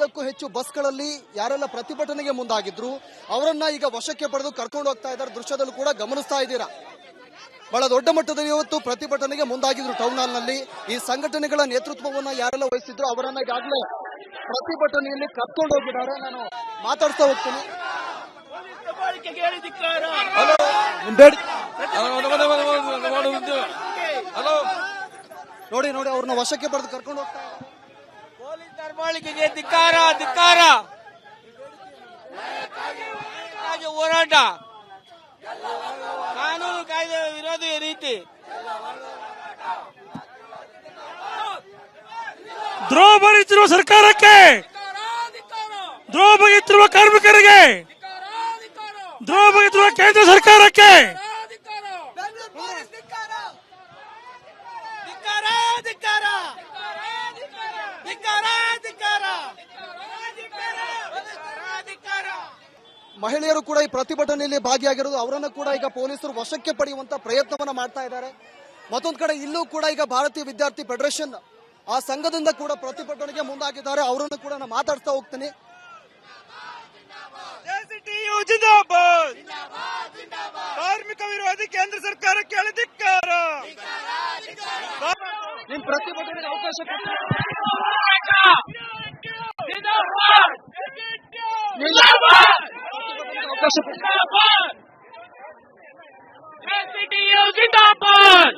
50ಕ್ಕೂ ಹೆಚ್ಚು ಬಸ್ಗಳಲ್ಲಿ ಯಾರೆಲ್ಲ ಪ್ರತಿಭಟನೆಗೆ ಮುಂದಾಗಿದ್ರು ಅವರನ್ನ ಈಗ ವಶಕ್ಕೆ ಪಡೆದು ಕರ್ಕೊಂಡು ಹೋಗ್ತಾ ಇದ್ದಾರೆ. ದೃಶ್ಯದಲ್ಲೂ ಕೂಡ ಗಮನಿಸ್ತಾ ಇದ್ದೀರಾ. ಬಹಳ ದೊಡ್ಡ ಮಟ್ಟದಲ್ಲಿ ಇವತ್ತು ಪ್ರತಿಭಟನೆಗೆ ಮುಂದಾಗಿದ್ರು ಟೌನ್ ಹಾಲ್ ನಲ್ಲಿ. ಈ ಸಂಘಟನೆಗಳ ನೇತೃತ್ವವನ್ನ ಯಾರೆಲ್ಲ ವಹಿಸಿದ್ರು ಅವರನ್ನ ಈಗಾಗಲೇ ಪ್ರತಿಭಟನೆಯಲ್ಲಿ ಕರ್ಕೊಂಡು ಹೋಗಿದ್ದಾರೆ. ನಾನು ಮಾತಾಡ್ತಾ ಹೋಗ್ತೀನಿ. ನೋಡಿ ನೋಡಿ ಅವ್ರನ್ನ ವಶಕ್ಕೆ ಪಡೆದು ಕರ್ಕೊಂಡು ಹೋಗ್ತಾ ಇದ್ದಾರೆ. ಪೊಲೀಸ್ ದಬ್ಬಾಳಿಕೆಗೆ ಧಿಕ್ಕಾರ ಧಿಕ್ಕಾರ. ಹೋರಾಟ ಕಾನೂನು ಕಾಯ್ದೆ ವಿರೋಧಿ ರೀತಿ. ದ್ರೋಹ ಬಗೆಯುತ್ತಿರುವ ಸರ್ಕಾರಕ್ಕೆ, ದ್ರೋಹ ಬಗೆಯುತ್ತಿರುವ ಕಾರ್ಮಿಕರಿಗೆ, ದ್ರೋಹ ಬಗೆಯುತ್ತಿರುವ ಕೇಂದ್ರ ಸರ್ಕಾರಕ್ಕೆ ಮಹಿಳೆಯರು ಕೂಡ ಈ ಪ್ರತಿಭಟನೆಯಲ್ಲಿ ಭಾಗಿಯಾಗಿರೋದು. ಅವರನ್ನು ಕೂಡ ಈಗ ಪೊಲೀಸರು ವಶಕ್ಕೆ ಪಡೆಯುವಂತ ಪ್ರಯತ್ನವನ್ನ ಮಾಡ್ತಾ ಇದ್ದಾರೆ. ಮತ್ತೊಂದು ಕಡೆ ಇಲ್ಲೂ ಕೂಡ ಈಗ ಭಾರತೀಯ ವಿದ್ಯಾರ್ಥಿ ಫೆಡರೇಷನ್ ಆ ಸಂಘದಿಂದ ಕೂಡ ಪ್ರತಿಭಟನೆಗೆ ಮುಂದಾಗಿದ್ದಾರೆ. ಅವರನ್ನು ಕೂಡ ನಾನು ಮಾತಾಡ್ತಾ ಹೋಗ್ತೀನಿ. ಕಾರ್ಮಿಕ ವಿರೋಧಿ ಕೇಂದ್ರ ಸರ್ಕಾರಕ್ಕೆ ಧಿಕ್ಕಾರ. ನಿಮ್ ಪ್ರತಿಭಟನೆಗೆ ಅವಕಾಶ ಜಿಂದಾಬಾದ್.